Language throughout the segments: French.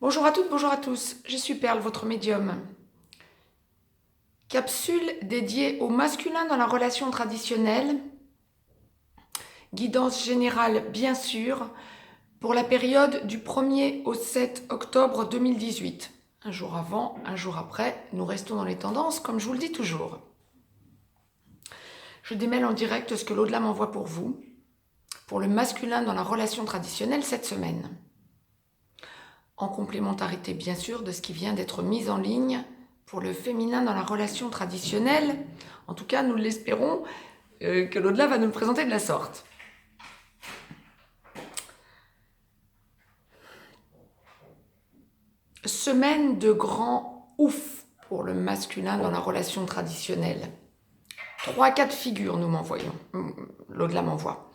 Bonjour à toutes, bonjour à tous, je suis Perle, votre médium. Capsule dédiée au masculin dans la relation traditionnelle. Guidance générale, bien sûr, pour la période du 1er au 7 octobre 2018. Un jour avant, un jour après, nous restons dans les tendances, comme je vous le dis toujours. Je démêle en direct ce que l'au-delà m'envoie pour vous, pour le masculin dans la relation traditionnelle cette semaine. En complémentarité, bien sûr, de ce qui vient d'être mis en ligne pour le féminin dans la relation traditionnelle. En tout cas, nous l'espérons que l'au-delà va nous le présenter de la sorte. Semaine de grand ouf pour le masculin dans la relation traditionnelle. 3 cas de figure, nous m'envoyons. L'au-delà m'envoie.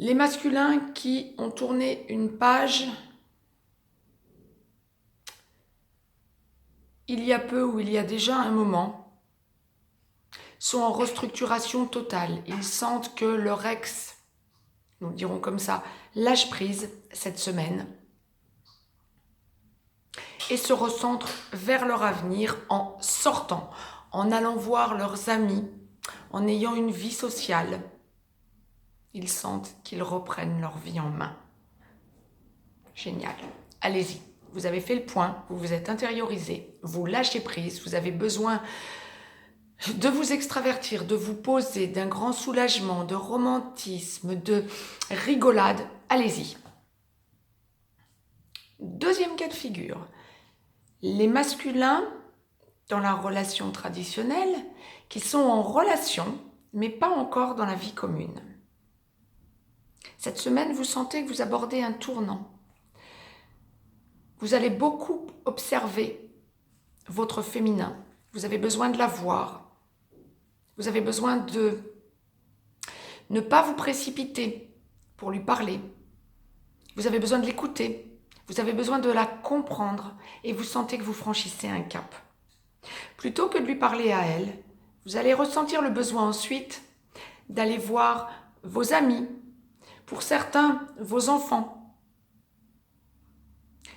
Les masculins qui ont tourné une page il y a peu ou il y a déjà un moment sont en restructuration totale. Ils sentent que leur ex, nous le dirons comme ça, lâche prise cette semaine et se recentrent vers leur avenir en sortant, en allant voir leurs amis, en ayant une vie sociale. Ils sentent qu'ils reprennent leur vie en main. Génial. Allez-y. Vous avez fait le point, vous vous êtes intériorisé, vous lâchez prise, vous avez besoin de vous extravertir, de vous poser, d'un grand soulagement, de romantisme, de rigolade. Allez-y. Deuxième cas de figure. Les masculins dans la relation traditionnelle qui sont en relation, mais pas encore dans la vie commune. Cette semaine, vous sentez que vous abordez un tournant. Vous allez beaucoup observer votre féminin. Vous avez besoin de la voir. Vous avez besoin de ne pas vous précipiter pour lui parler. Vous avez besoin de l'écouter. Vous avez besoin de la comprendre et vous sentez que vous franchissez un cap. Plutôt que de lui parler à elle, vous allez ressentir le besoin ensuite d'aller voir vos amis, pour certains, vos enfants,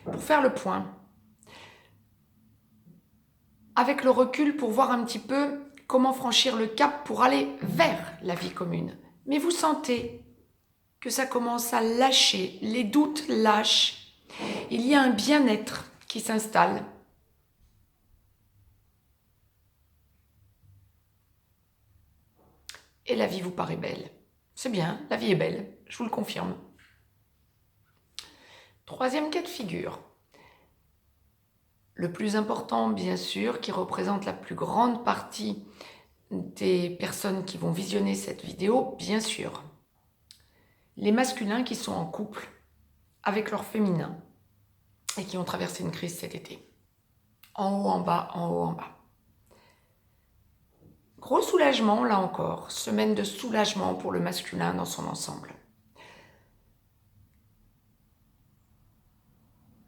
pour faire le point. Avec le recul pour voir un petit peu comment franchir le cap pour aller vers la vie commune. Mais vous sentez que ça commence à lâcher, les doutes lâchent. Il y a un bien-être qui s'installe. Et la vie vous paraît belle. C'est bien, la vie est belle, je vous le confirme. Troisième cas de figure. Le plus important, bien sûr, qui représente la plus grande partie des personnes qui vont visionner cette vidéo, bien sûr. Les masculins qui sont en couple avec leur féminin et qui ont traversé une crise cet été. En haut, en bas, en haut, en bas. Gros soulagement, là encore. Semaine de soulagement pour le masculin dans son ensemble.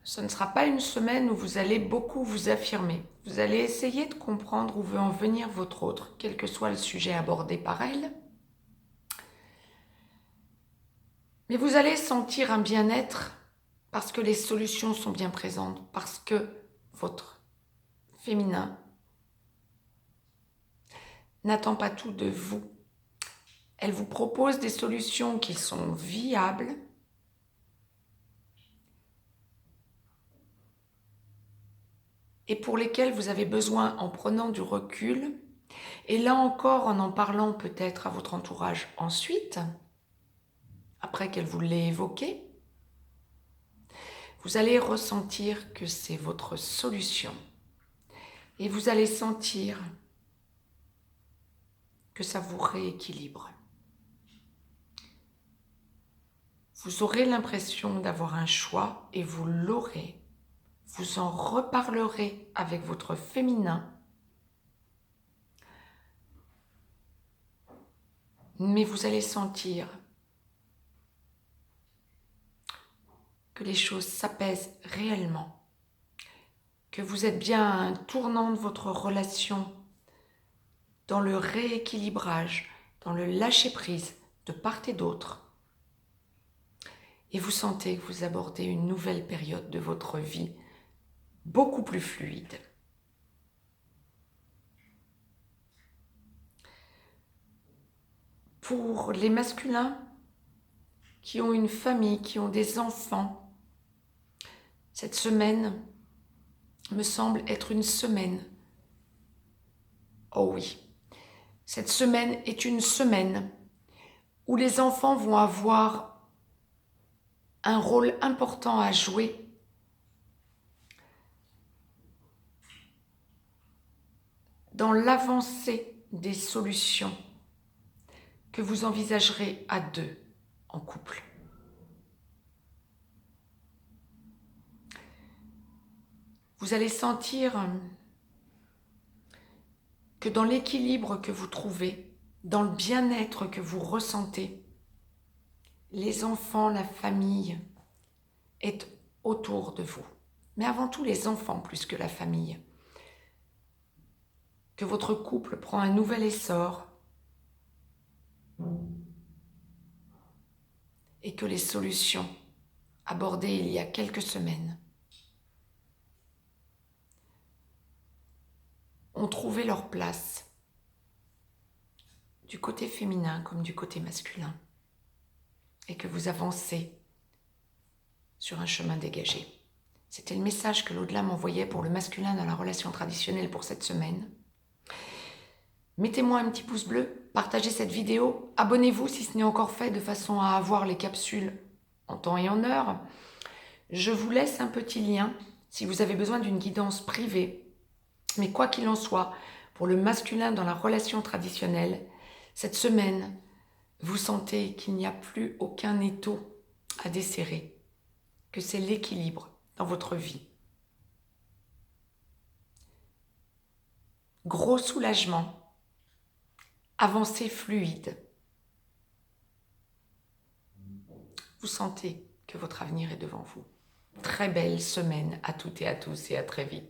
Ce ne sera pas une semaine où vous allez beaucoup vous affirmer. Vous allez essayer de comprendre où veut en venir votre autre, quel que soit le sujet abordé par elle. Mais vous allez sentir un bien-être parce que les solutions sont bien présentes, parce que votre féminin n'attend pas tout de vous. Elle vous propose des solutions qui sont viables, et pour lesquelles vous avez besoin en prenant du recul, et là encore en parlant peut-être à votre entourage ensuite, après qu'elle vous l'ait évoqué, vous allez ressentir que c'est votre solution. Et vous allez sentir que ça vous rééquilibre. Vous aurez l'impression d'avoir un choix et vous l'aurez. Vous en reparlerez avec votre féminin. Mais vous allez sentir que les choses s'apaisent réellement, que vous êtes bien à un tournant de votre relation, dans le rééquilibrage, dans le lâcher-prise de part et d'autre. et vous sentez que vous abordez une nouvelle période de votre vie beaucoup plus fluide. Pour les masculins qui ont une famille, qui ont des enfants, cette semaine me semble être une semaine. Oh oui, cette semaine est une semaine où les enfants vont avoir un rôle important à jouer dans l'avancée des solutions que vous envisagerez à deux en couple. Vous allez sentir que dans l'équilibre que vous trouvez, dans le bien-être que vous ressentez, les enfants, la famille est autour de vous. Mais avant tout les enfants plus que la famille. Que votre couple prend un nouvel essor et que les solutions abordées il y a quelques semaines ont trouvé leur place du côté féminin comme du côté masculin et que vous avancez sur un chemin dégagé. C'était le message que l'au-delà m'envoyait pour le masculin dans la relation traditionnelle pour cette semaine. Mettez-moi un petit pouce bleu, partagez cette vidéo, abonnez-vous si ce n'est encore fait de façon à avoir les capsules en temps et en heure. Je vous laisse un petit lien si vous avez besoin d'une guidance privée. Mais quoi qu'il en soit, pour le masculin dans la relation traditionnelle, cette semaine, vous sentez qu'il n'y a plus aucun étau à desserrer, que c'est l'équilibre dans votre vie. Gros soulagement, avancée fluide. Vous sentez que votre avenir est devant vous. Très belle semaine à toutes et à tous et à très vite.